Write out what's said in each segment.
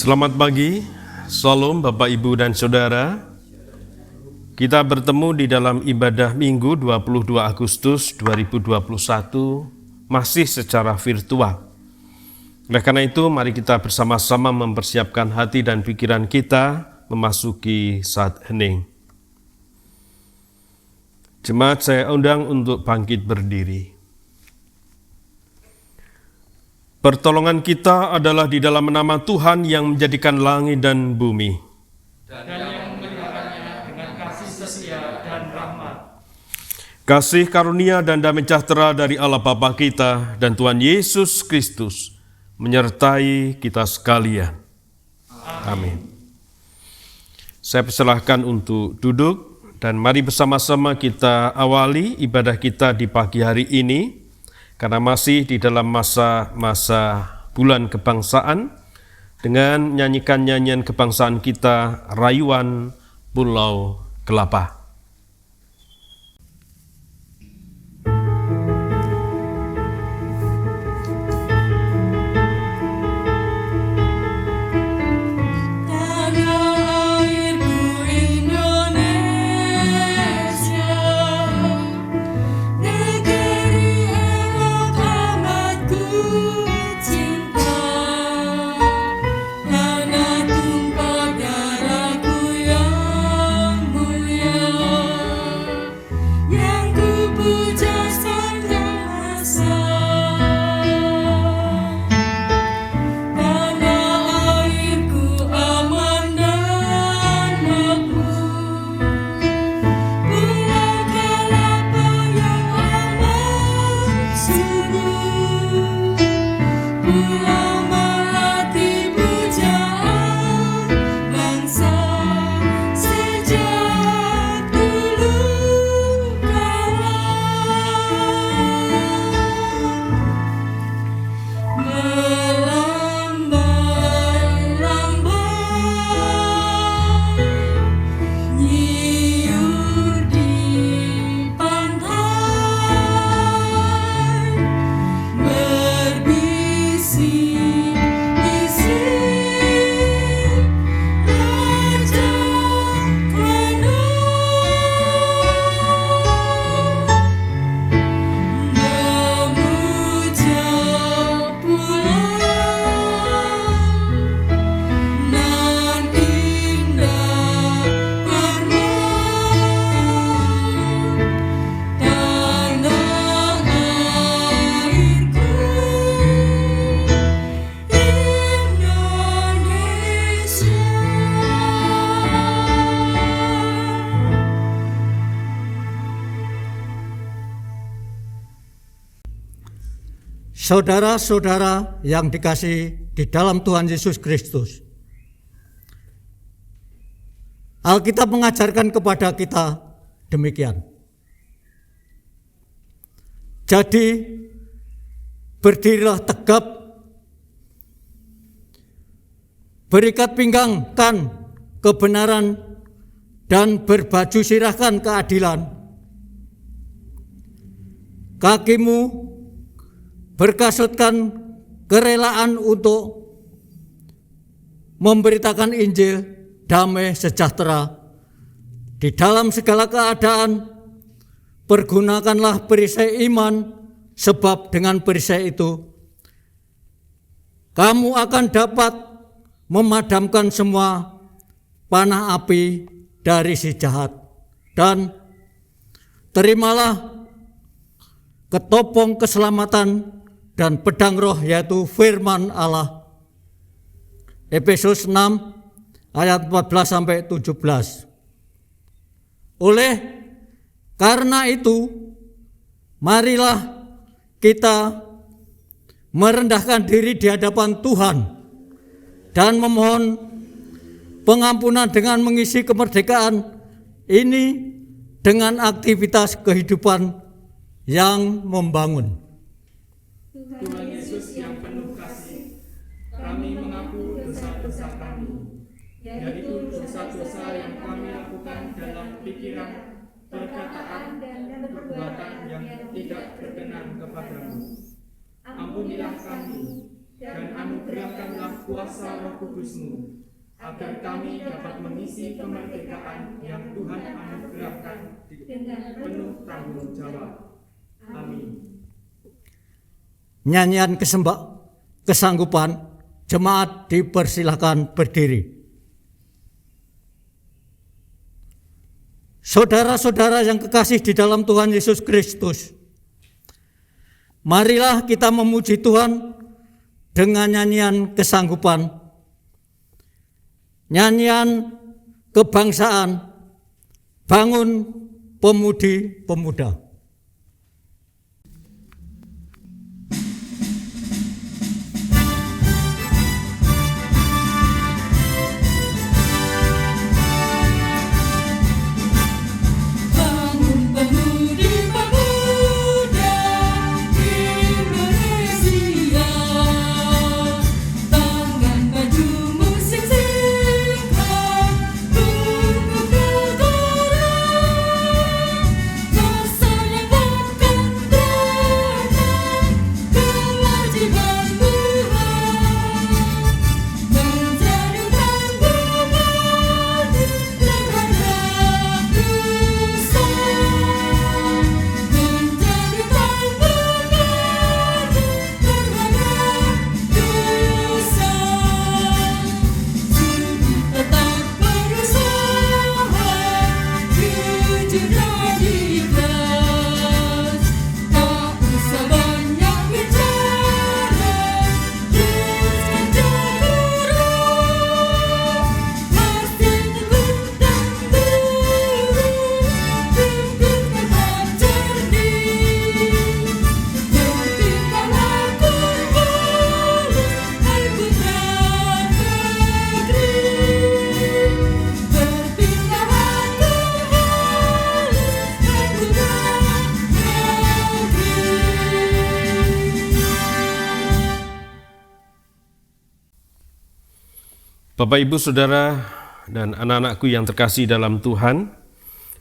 Selamat pagi, Shalom Bapak Ibu dan Saudara. Kita bertemu di dalam ibadah Minggu 22 Agustus 2021 masih secara virtual. Oleh karena itu, mari kita bersama-sama mempersiapkan hati dan pikiran kita memasuki saat hening. Jemaat saya undang untuk bangkit berdiri. Pertolongan kita adalah di dalam nama Tuhan yang menjadikan langit dan bumi. Dan yang memeliharakannya dengan kasih setia dan rahmat. Kasih karunia dan damai sejahtera dari Allah Bapa kita dan Tuhan Yesus Kristus menyertai kita sekalian. Amin. Saya persilahkan untuk duduk dan mari bersama-sama kita awali ibadah kita di pagi hari ini. Karena masih di dalam masa-masa bulan kebangsaan dengan nyanyikan nyanyian kebangsaan kita, Rayuan Pulau Kelapa. Saudara-saudara yang dikasihi di dalam Tuhan Yesus Kristus, Alkitab mengajarkan kepada kita demikian. Jadi, berdirilah tegap, berikat pinggangkan kebenaran, dan berbaju sirahkan keadilan. Kakimu berkasutkan kerelaan untuk memberitakan Injil damai sejahtera. Di dalam segala keadaan, pergunakanlah perisai iman, sebab dengan perisai itu, kamu akan dapat memadamkan semua panah api dari si jahat. Dan terimalah ketopong keselamatan dan pedang roh, yaitu firman Allah. Efesus 6 ayat 14-17. Oleh karena itu, marilah kita merendahkan diri di hadapan Tuhan dan memohon pengampunan dengan mengisi kemerdekaan ini dengan aktivitas kehidupan yang membangun. Tuhan Yesus yang penuh kasih, kami mengaku dosa-dosa kami, yaitu dosa-dosa yang kami lakukan dalam pikiran, perkataan, dan perbuatan yang tidak berkenan kepadamu. Ampunilah kami, dan anugerahkanlah kuasa Roh Kudus-Mu, agar kami dapat mengisi kemerdekaan yang Tuhan anugerahkan dengan penuh tanggung jawab. Amin. Nyanyian kesanggupan, jemaat dipersilakan berdiri. Saudara-saudara yang kekasih di dalam Tuhan Yesus Kristus, marilah kita memuji Tuhan dengan nyanyian kesanggupan, nyanyian kebangsaan, bangun pemudi-pemuda. Bapak, Ibu, Saudara, dan anak-anakku yang terkasih dalam Tuhan,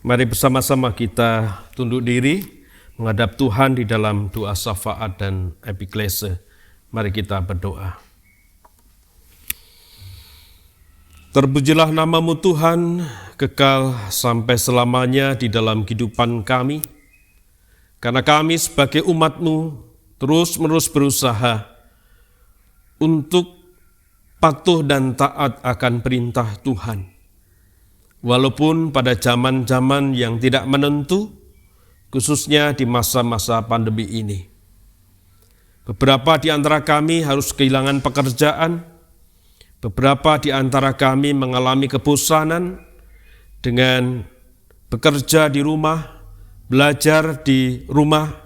mari bersama-sama kita tunduk diri menghadap Tuhan di dalam doa syafaat dan epiklese. Mari kita berdoa. Terpujilah nama-Mu Tuhan, kekal sampai selamanya di dalam kehidupan kami, karena kami sebagai umat-Mu terus-menerus berusaha untuk patuh dan taat akan perintah Tuhan. Walaupun pada zaman-zaman yang tidak menentu, khususnya di masa-masa pandemi ini. Beberapa di antara kami harus kehilangan pekerjaan, beberapa di antara kami mengalami kebosanan dengan bekerja di rumah, belajar di rumah.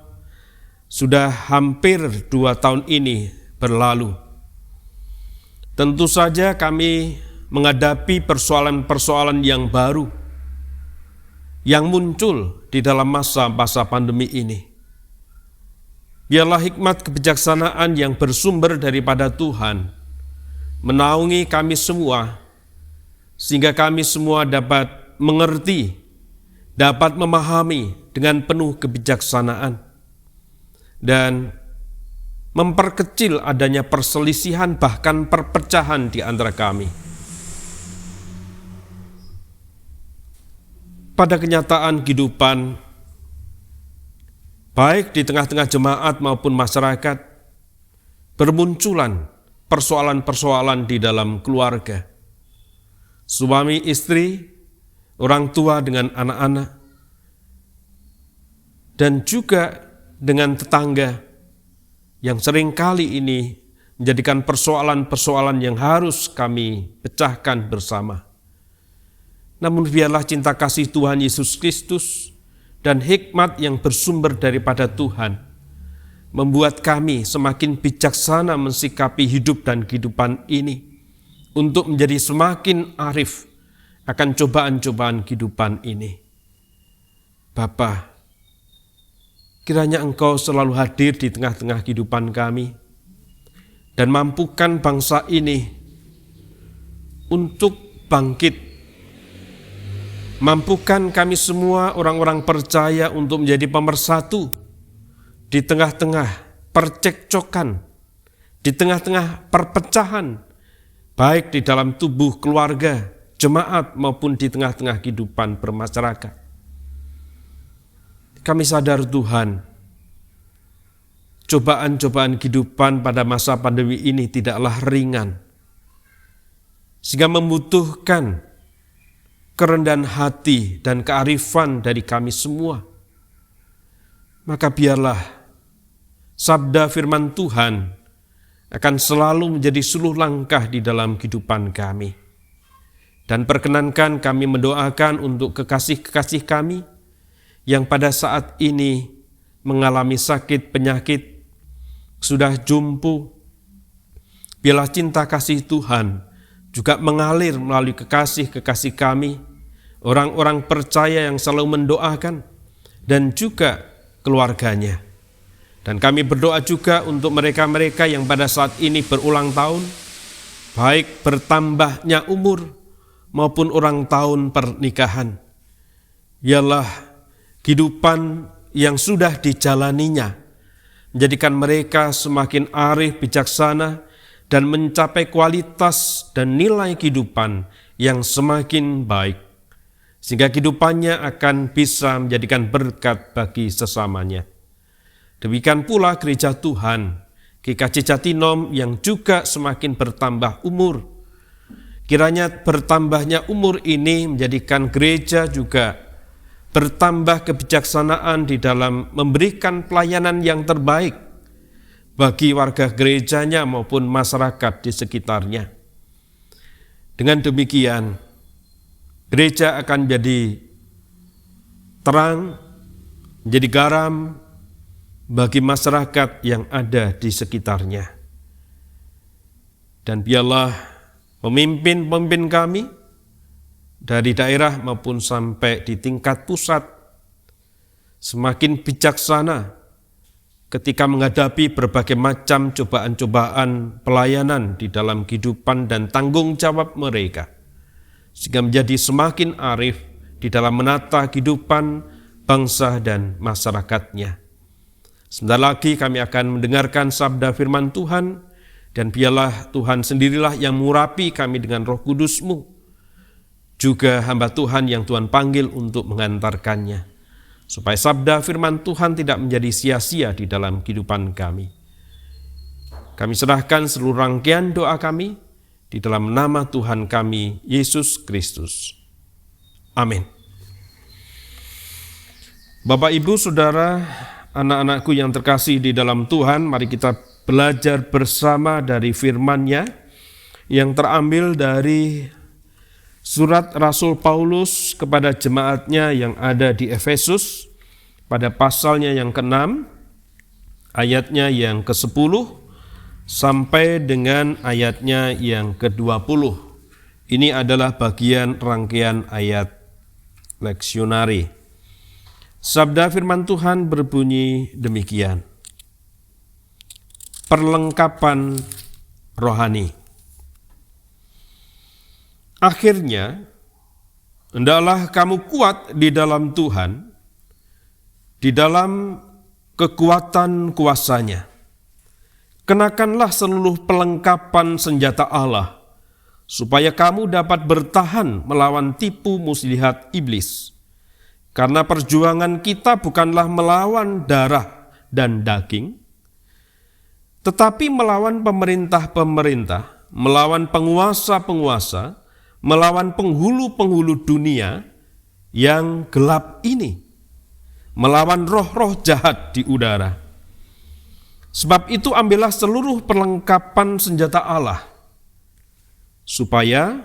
Sudah hampir 2 tahun ini berlalu. Tentu saja kami menghadapi persoalan-persoalan yang baru yang muncul di dalam masa-masa pandemi ini. Biarlah hikmat kebijaksanaan yang bersumber daripada Tuhan menaungi kami semua, sehingga kami semua dapat mengerti, dapat memahami dengan penuh kebijaksanaan, dan memperkecil adanya perselisihan bahkan perpecahan di antara kami. Pada kenyataan kehidupan, baik di tengah-tengah jemaat maupun masyarakat, bermunculan persoalan-persoalan di dalam keluarga. Suami istri, orang tua dengan anak-anak, dan juga dengan tetangga yang seringkali ini menjadikan persoalan-persoalan yang harus kami pecahkan bersama. Namun biarlah cinta kasih Tuhan Yesus Kristus dan hikmat yang bersumber daripada Tuhan membuat kami semakin bijaksana mensikapi hidup dan kehidupan ini untuk menjadi semakin arif akan cobaan-cobaan kehidupan ini. Bapa, kiranya Engkau selalu hadir di tengah-tengah kehidupan kami dan mampukan bangsa ini untuk bangkit. Mampukan kami semua orang-orang percaya untuk menjadi pemersatu di tengah-tengah percekcokan, di tengah-tengah perpecahan, baik di dalam tubuh keluarga, jemaat maupun di tengah-tengah kehidupan bermasyarakat. Kami sadar Tuhan, cobaan-cobaan kehidupan pada masa pandemi ini tidaklah ringan, sehingga membutuhkan kerendahan hati dan kearifan dari kami semua. Maka biarlah sabda firman Tuhan akan selalu menjadi suluh langkah di dalam kehidupan kami. Dan perkenankan kami mendoakan untuk kekasih-kekasih kami yang pada saat ini mengalami sakit penyakit, sudah jumpu. Biarlah cinta kasih Tuhan juga mengalir melalui kekasih-kekasih kami, orang-orang percaya yang selalu mendoakan, dan juga keluarganya. Dan kami berdoa juga untuk mereka-mereka yang pada saat ini berulang tahun, baik bertambahnya umur maupun ulang tahun pernikahan. Biarlah kehidupan yang sudah dijalaninya menjadikan mereka semakin arif, bijaksana, dan mencapai kualitas dan nilai kehidupan yang semakin baik, sehingga kehidupannya akan bisa menjadikan berkat bagi sesamanya. Demikian pula gereja Tuhan, GKJ Jatinom yang juga semakin bertambah umur. Kiranya bertambahnya umur ini menjadikan gereja juga bertambah kebijaksanaan di dalam memberikan pelayanan yang terbaik bagi warga gerejanya maupun masyarakat di sekitarnya. Dengan demikian, gereja akan menjadi terang, menjadi garam bagi masyarakat yang ada di sekitarnya. Dan biarlah pemimpin-pemimpin kami dari daerah maupun sampai di tingkat pusat semakin bijaksana ketika menghadapi berbagai macam cobaan-cobaan pelayanan di dalam kehidupan dan tanggung jawab mereka, sehingga menjadi semakin arif di dalam menata kehidupan bangsa dan masyarakatnya. Sebentar lagi kami akan mendengarkan sabda firman Tuhan, dan biarlah Tuhan sendirilah yang mengurapi kami dengan Roh Kudus-Mu, juga hamba Tuhan yang Tuhan panggil untuk mengantarkannya, supaya sabda firman Tuhan tidak menjadi sia-sia di dalam kehidupan kami. Kami serahkan seluruh rangkaian doa kami di dalam nama Tuhan kami, Yesus Kristus. Amin. Bapak, Ibu, Saudara, anak-anakku yang terkasih di dalam Tuhan, mari kita belajar bersama dari firman-Nya yang terambil dari surat Rasul Paulus kepada jemaatnya yang ada di Efesus pada pasalnya yang ke-6, ayatnya yang ke-10 sampai dengan ayatnya yang ke-20. Ini adalah bagian rangkaian ayat leksionari. Sabda firman Tuhan berbunyi demikian. Perlengkapan rohani. Akhirnya, hendaklah kamu kuat di dalam Tuhan, di dalam kekuatan kuasa-Nya. Kenakanlah seluruh perlengkapan senjata Allah, supaya kamu dapat bertahan melawan tipu muslihat iblis. Karena perjuangan kita bukanlah melawan darah dan daging, tetapi melawan pemerintah-pemerintah, melawan penguasa-penguasa, melawan penghulu-penghulu dunia yang gelap ini, melawan roh-roh jahat di udara. Sebab itu ambillah seluruh perlengkapan senjata Allah, supaya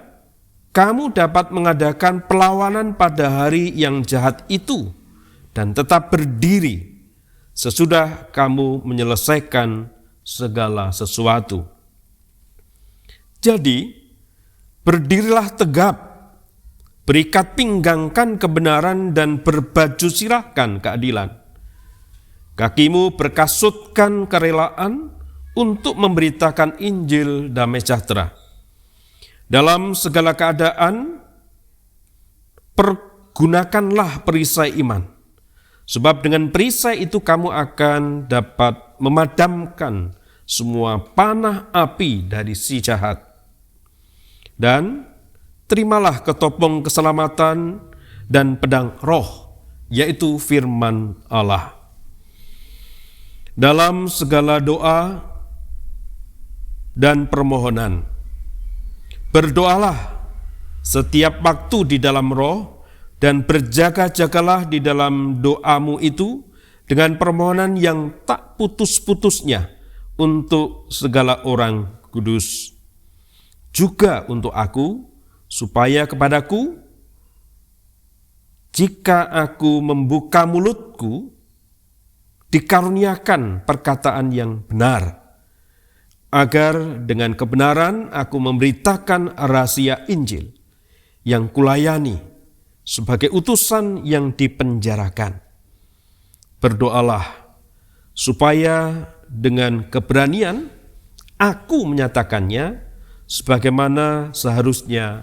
kamu dapat mengadakan perlawanan pada hari yang jahat itu dan tetap berdiri sesudah kamu menyelesaikan segala sesuatu. Jadi, berdirilah tegap, berikat pinggangkan kebenaran dan berbaju sirahkan keadilan. Kakimu berkasutkan kerelaan untuk memberitakan Injil damai sejahtera. Dalam segala keadaan, pergunakanlah perisai iman. Sebab dengan perisai itu kamu akan dapat memadamkan semua panah api dari si jahat. Dan terimalah ketopong keselamatan dan pedang roh, yaitu firman Allah. Dalam segala doa dan permohonan, berdoalah setiap waktu di dalam roh dan berjaga-jagalah di dalam doamu itu dengan permohonan yang tak putus-putusnya untuk segala orang kudus. Juga untuk aku, supaya kepadaku, jika aku membuka mulutku, dikaruniakan perkataan yang benar, agar dengan kebenaran aku memberitakan rahasia Injil yang kulayani sebagai utusan yang dipenjarakan. Berdoalah supaya dengan keberanian aku menyatakannya sebagaimana seharusnya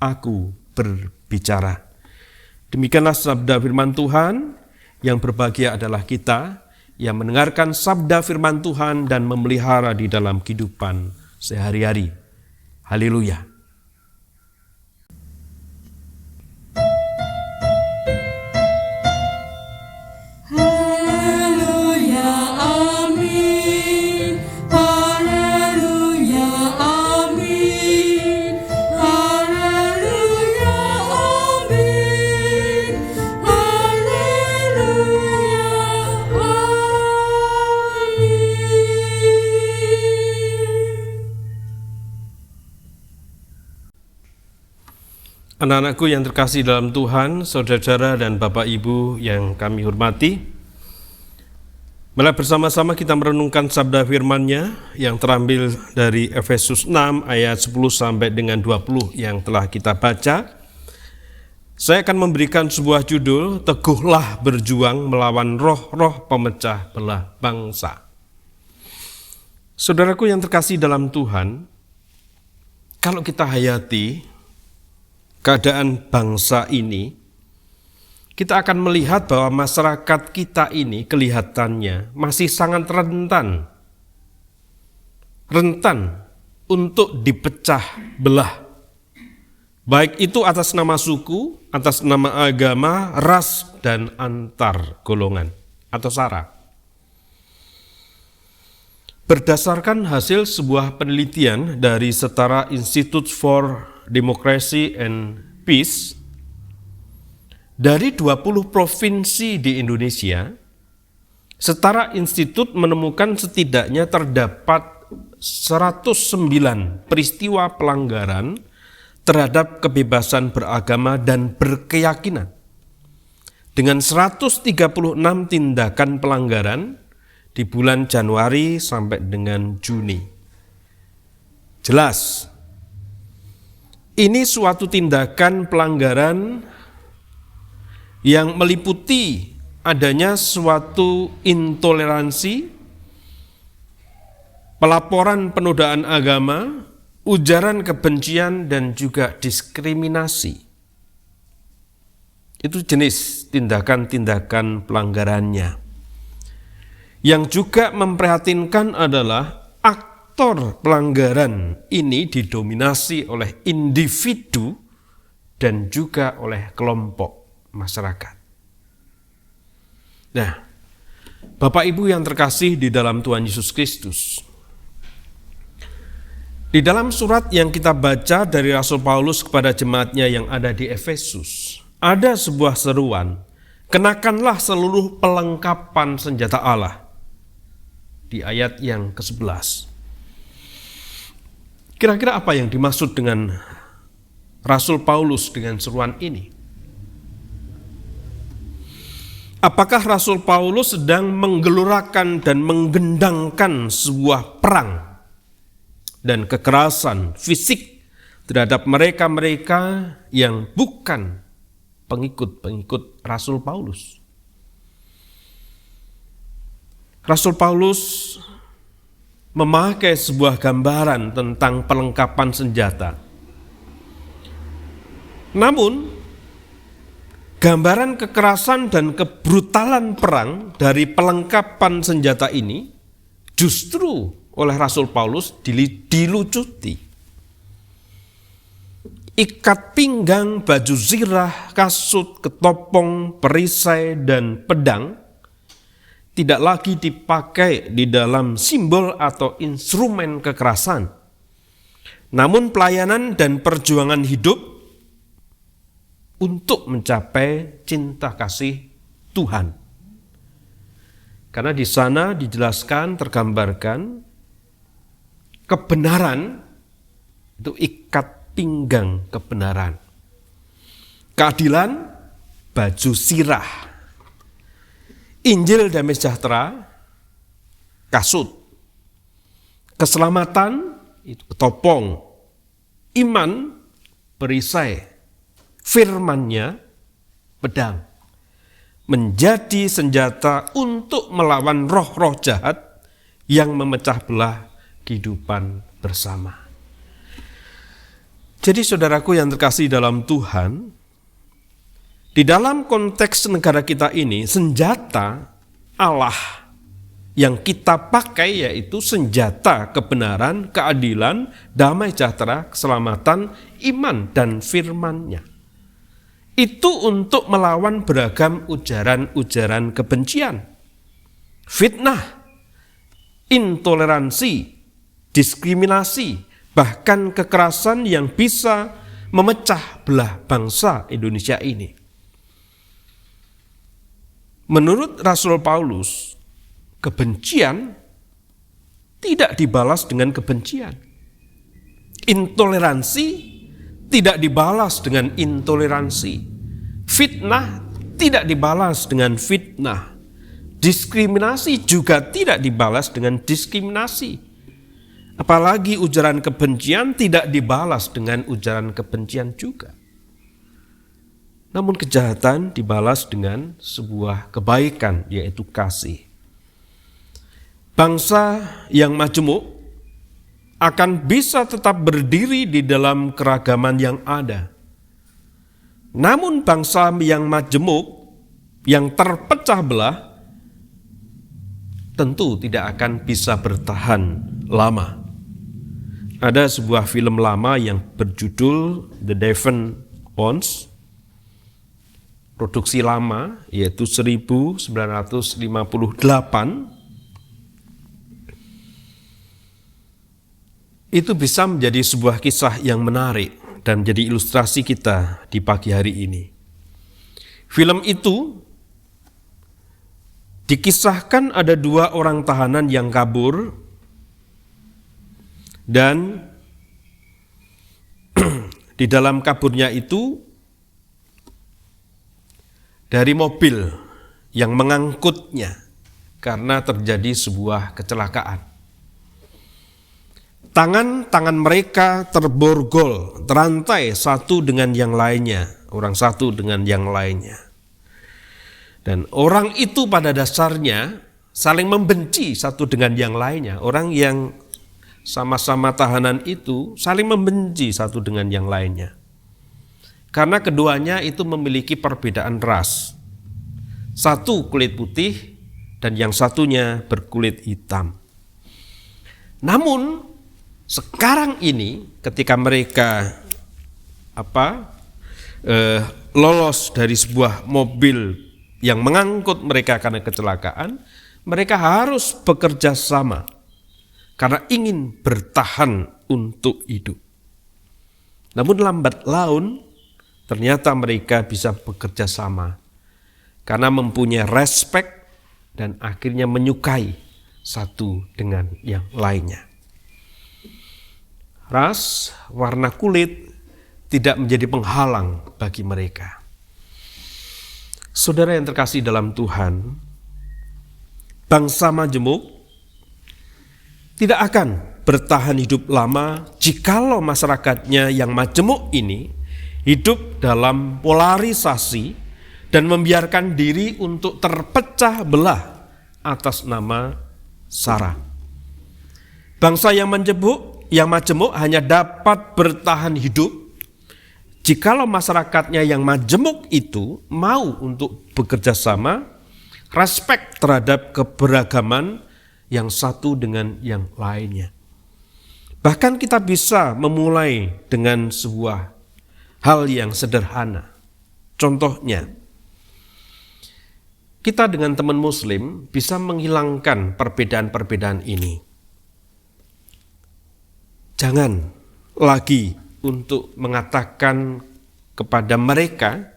aku berbicara. Demikianlah sabda firman Tuhan. Yang berbahagia adalah kita yang mendengarkan sabda firman Tuhan dan memelihara di dalam kehidupan sehari-hari. Haleluya. Anak-anakku yang terkasih dalam Tuhan, saudara-saudara dan Bapak Ibu yang kami hormati, malah bersama-sama kita merenungkan sabda firman-Nya yang terambil dari Efesus 6 ayat 10 sampai dengan 20 yang telah kita baca. Saya akan memberikan sebuah judul, Teguhlah berjuang melawan roh-roh pemecah belah bangsa. Saudaraku yang terkasih dalam Tuhan, kalau kita hayati keadaan bangsa ini, kita akan melihat bahwa masyarakat kita ini kelihatannya masih sangat rentan untuk dipecah belah. Baik itu atas nama suku, atas nama agama, ras, dan antar golongan atau sara. Berdasarkan hasil sebuah penelitian dari Setara Institute for Democracy and Peace, dari 20 provinsi di Indonesia, Setara Institut menemukan setidaknya terdapat 109 peristiwa pelanggaran terhadap kebebasan beragama dan berkeyakinan, dengan 136 tindakan pelanggaran di bulan Januari sampai dengan Juni. Jelas, ini suatu tindakan pelanggaran yang meliputi adanya suatu intoleransi, pelaporan penodaan agama, ujaran kebencian, dan juga diskriminasi. Itu jenis tindakan-tindakan pelanggarannya. Yang juga memprihatinkan adalah aktor pelanggaran ini didominasi oleh individu dan juga oleh kelompok masyarakat. Nah, Bapak Ibu yang terkasih di dalam Tuhan Yesus Kristus, di dalam surat yang kita baca dari Rasul Paulus kepada jemaatnya yang ada di Efesus, ada sebuah seruan, kenakanlah seluruh perlengkapan senjata Allah. di ayat yang ke-11. Kira-kira apa yang dimaksud dengan Rasul Paulus dengan seruan ini? Apakah Rasul Paulus sedang menggelorakan dan menggendangkan sebuah perang dan kekerasan fisik terhadap mereka-mereka yang bukan pengikut-pengikut Rasul Paulus? Rasul Paulus memakai sebuah gambaran tentang perlengkapan senjata. Namun, gambaran kekerasan dan kebrutalan perang dari pelengkapan senjata ini justru oleh Rasul Paulus dilucuti. Ikat pinggang, baju zirah, kasut, ketopong, perisai, dan pedang tidak lagi dipakai di dalam simbol atau instrumen kekerasan. Namun pelayanan dan perjuangan hidup untuk mencapai cinta kasih Tuhan. Karena di sana dijelaskan, tergambarkan kebenaran itu ikat pinggang kebenaran. Keadilan, baju sirah. Injil damai sejahtera, kasut. Keselamatan, itu ketopong. Iman, perisai. Firman-Nya, pedang. Menjadi senjata untuk melawan roh-roh jahat yang memecah belah kehidupan bersama. Jadi saudaraku yang terkasih dalam Tuhan, di dalam konteks negara kita ini, senjata Allah yang kita pakai yaitu senjata kebenaran, keadilan, damai sejahtera, keselamatan, iman, dan firman-Nya. Itu untuk melawan beragam ujaran-ujaran kebencian, fitnah, intoleransi, diskriminasi, bahkan kekerasan yang bisa memecah belah bangsa Indonesia ini. Menurut Rasul Paulus, kebencian tidak dibalas dengan kebencian. Intoleransi tidak dibalas dengan intoleransi. Fitnah tidak dibalas dengan fitnah. Diskriminasi juga tidak dibalas dengan diskriminasi. Apalagi ujaran kebencian tidak dibalas dengan ujaran kebencian juga. Namun kejahatan dibalas dengan sebuah kebaikan, yaitu kasih. Bangsa yang majemuk akan bisa tetap berdiri di dalam keragaman yang ada. Namun bangsa yang majemuk, yang terpecah belah, tentu tidak akan bisa bertahan lama. Ada sebuah film lama yang berjudul The Devon Bones, produksi lama, yaitu 1958. Itu bisa menjadi sebuah kisah yang menarik dan menjadi ilustrasi kita di pagi hari ini. Film itu dikisahkan ada 2 orang tahanan yang kabur dan di dalam kaburnya itu dari mobil yang mengangkutnya karena terjadi sebuah kecelakaan. Tangan-tangan mereka terborgol, terantai satu dengan yang lainnya, orang satu dengan yang lainnya. Dan orang itu pada dasarnya saling membenci satu dengan yang lainnya. Orang yang sama-sama tahanan itu saling membenci satu dengan yang lainnya. Karena keduanya itu memiliki perbedaan ras. Satu kulit putih dan yang satunya berkulit hitam. Namun sekarang ini ketika mereka lolos dari sebuah mobil yang mengangkut mereka karena kecelakaan, mereka harus bekerja sama karena ingin bertahan untuk hidup. Namun lambat laun ternyata mereka bisa bekerja sama karena mempunyai respek dan akhirnya menyukai satu dengan yang lainnya. Ras, warna kulit tidak menjadi penghalang bagi mereka. Saudara yang terkasih dalam Tuhan, bangsa majemuk tidak akan bertahan hidup lama jikalau masyarakatnya yang majemuk ini hidup dalam polarisasi dan membiarkan diri untuk terpecah belah atas nama SARA. Bangsa yang majemuk hanya dapat bertahan hidup jikalau masyarakatnya yang majemuk itu mau untuk bekerja sama, respek terhadap keberagaman yang satu dengan yang lainnya. Bahkan kita bisa memulai dengan sebuah hal yang sederhana. Contohnya, kita dengan teman muslim bisa menghilangkan perbedaan-perbedaan ini. Jangan lagi untuk mengatakan kepada mereka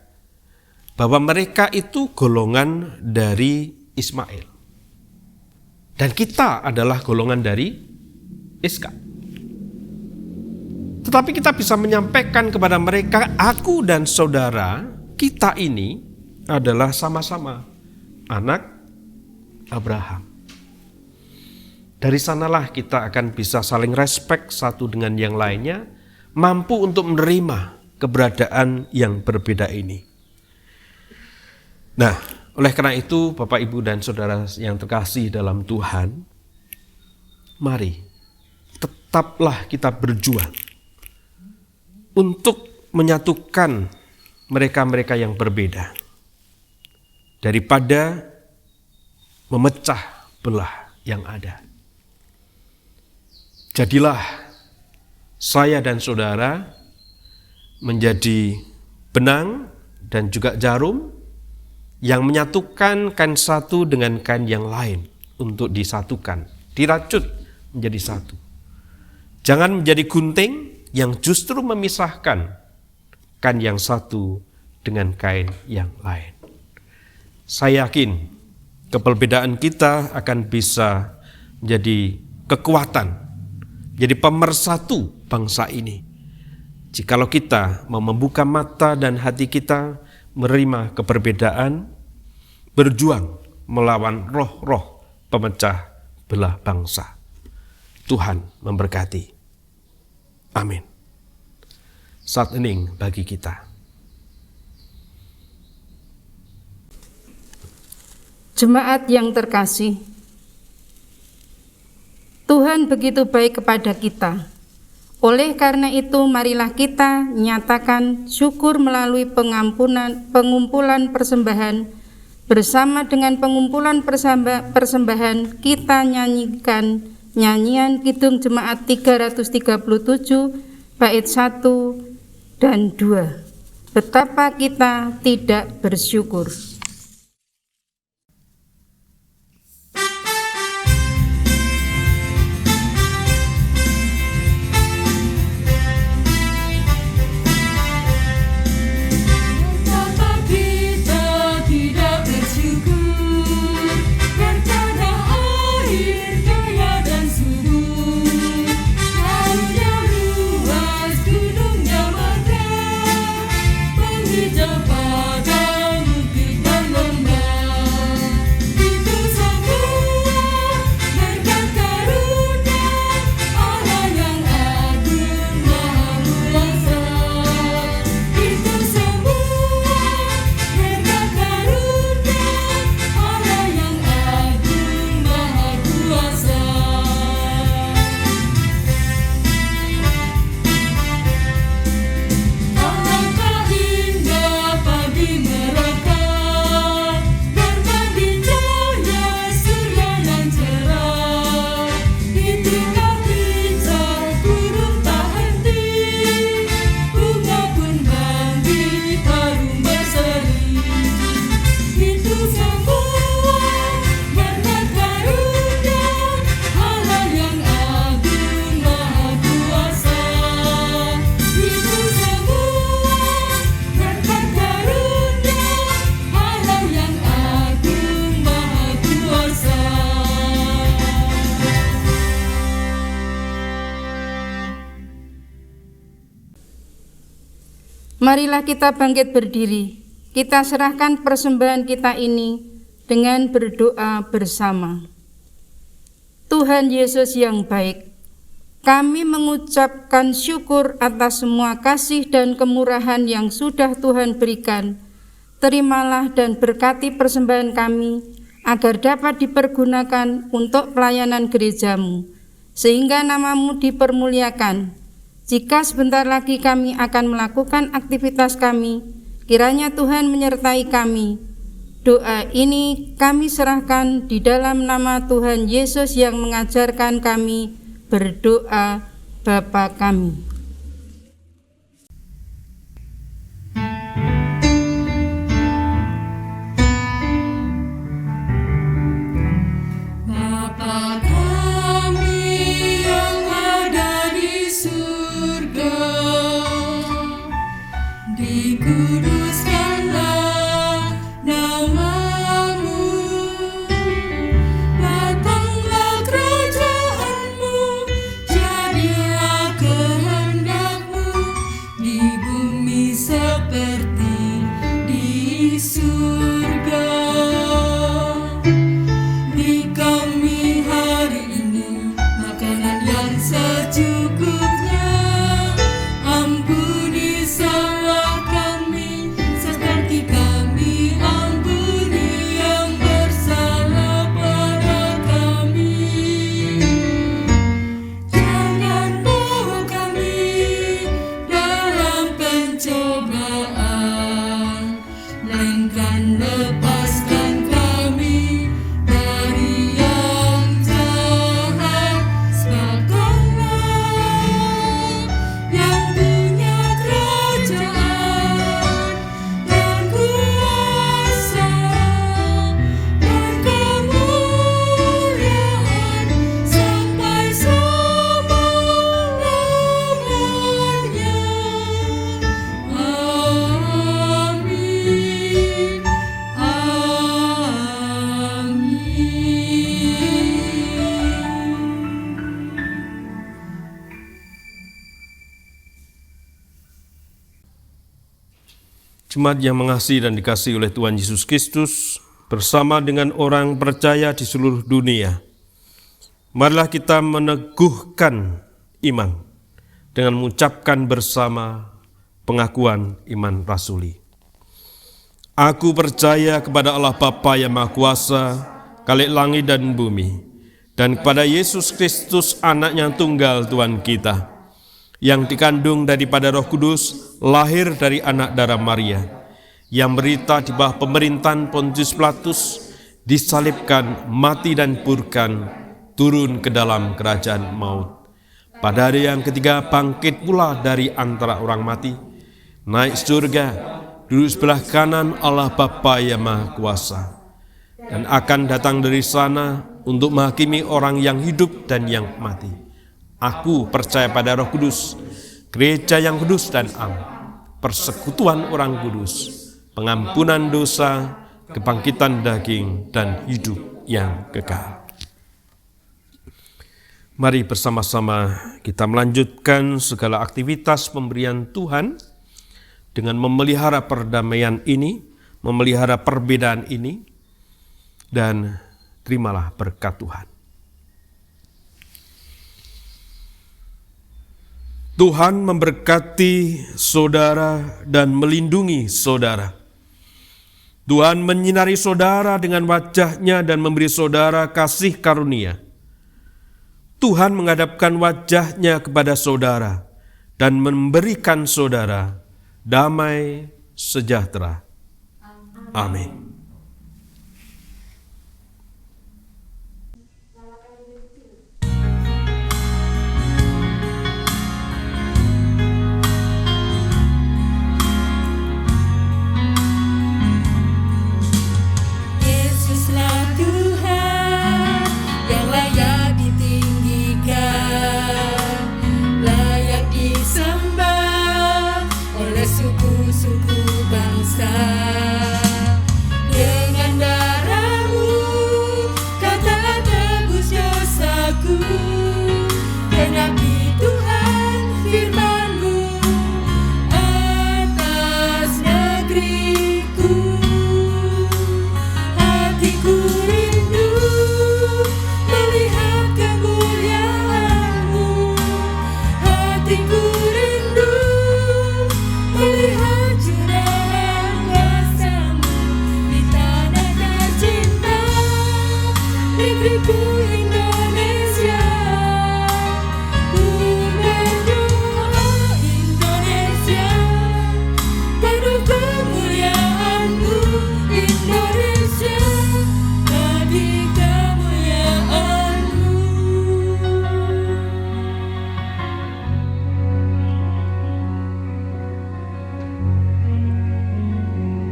bahwa mereka itu golongan dari Ismail. Dan kita adalah golongan dari Iskak. Tetapi kita bisa menyampaikan kepada mereka, aku dan saudara kita ini adalah sama-sama anak Abraham. Dari sanalah kita akan bisa saling respek satu dengan yang lainnya, mampu untuk menerima keberadaan yang berbeda ini. Nah, oleh karena itu Bapak, Ibu, dan Saudara yang terkasih dalam Tuhan, mari tetaplah kita berjuang untuk menyatukan mereka-mereka yang berbeda daripada memecah belah yang ada. Jadilah saya dan saudara menjadi benang dan juga jarum yang menyatukan kain satu dengan kain yang lain untuk disatukan, diracut menjadi satu. Jangan menjadi gunting yang justru memisahkan kain yang satu dengan kain yang lain. Saya yakin keperbedaan kita akan bisa menjadi kekuatan, jadi pemersatu bangsa ini. Jikalau kita mau membuka mata dan hati kita menerima keberbedaan, berjuang melawan roh-roh pemecah belah bangsa. Tuhan memberkati. Amin. Saat hening bagi kita. Jemaat yang terkasih, Tuhan begitu baik kepada kita. Oleh karena itu, marilah kita nyatakan syukur melalui pengumpulan persembahan. Bersama dengan pengumpulan persembahan, kita nyanyikan nyanyian Kidung Jemaat 337, bait 1 dan 2. Betapa kita tidak bersyukur. Pada bukit Marilah kita bangkit berdiri. Kita serahkan persembahan kita ini dengan berdoa bersama. Tuhan Yesus yang baik, kami mengucapkan syukur atas semua kasih dan kemurahan yang sudah Tuhan berikan. Terimalah dan berkati persembahan kami, agar dapat dipergunakan untuk pelayanan gereja-Mu, sehingga nama-Mu dipermuliakan. Jika sebentar lagi kami akan melakukan aktivitas kami, kiranya Tuhan menyertai kami. Doa ini kami serahkan di dalam nama Tuhan Yesus yang mengajarkan kami berdoa, Bapa kami. Bapa kami yang ada di surga, dikuduskanlah nama-Mu, datanglah kerajaan-Mu, jadilah kehendak-Mu di bumi seperti di surga. Beri kami hari ini makanan yang secukupnya, ampuni salah kami seperti kami ampuni yang bersalah pada kami. Jangan bawa kami dalam pencobaan, melainkan lepaskan kami dari yang jahat. Sebab Kau-Lah yang punya kerajaan dan kuasa dan kemuliaan sampai selama-lamanya. Amin. Jemaat yang mengasihi dan dikasihi oleh Tuhan Yesus Kristus, bersama dengan orang percaya di seluruh dunia, marilah kita meneguhkan iman dengan mengucapkan bersama pengakuan iman rasuli. Aku percaya kepada Allah Bapa yang Maha Kuasa, Khalik langit dan bumi, dan kepada Yesus Kristus, Anak-Nya tunggal Tuhan kita, yang dikandung daripada Roh Kudus, lahir dari anak darah Maria, yang berita di bawah pemerintahan Pontius Pilatus, disalibkan, mati dan purkan, turun ke dalam kerajaan maut. Pada hari yang ketiga bangkit pula dari antara orang mati, naik surga, duduk sebelah kanan Allah Bapa yang Maha Kuasa, dan akan datang dari sana untuk menghakimi orang yang hidup dan yang mati. Aku percaya pada Roh Kudus, gereja yang kudus dan am, persekutuan orang kudus, pengampunan dosa, kebangkitan daging, dan hidup yang kekal. Mari bersama-sama kita melanjutkan segala aktivitas pemberian Tuhan dengan memelihara perdamaian ini, memelihara perbedaan ini, dan terimalah berkat Tuhan. Tuhan memberkati saudara dan melindungi saudara. Tuhan menyinari saudara dengan wajah-Nya dan memberi saudara kasih karunia. Tuhan menghadapkan wajah-Nya kepada saudara dan memberikan saudara damai sejahtera. Amin. Suku-suku bangsa,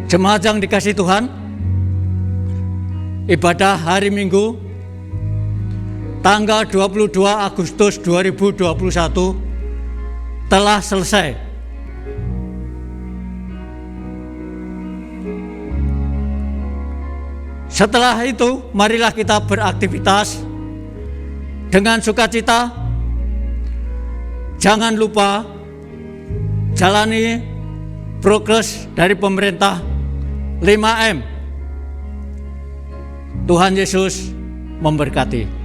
Jemaat yang dikasihi Tuhan, ibadah hari Minggu tanggal 22 Agustus 2021 telah selesai. Setelah itu, marilah kita beraktivitas dengan sukacita. Jangan lupa jalani progres dari pemerintah 5M. Tuhan Yesus memberkati.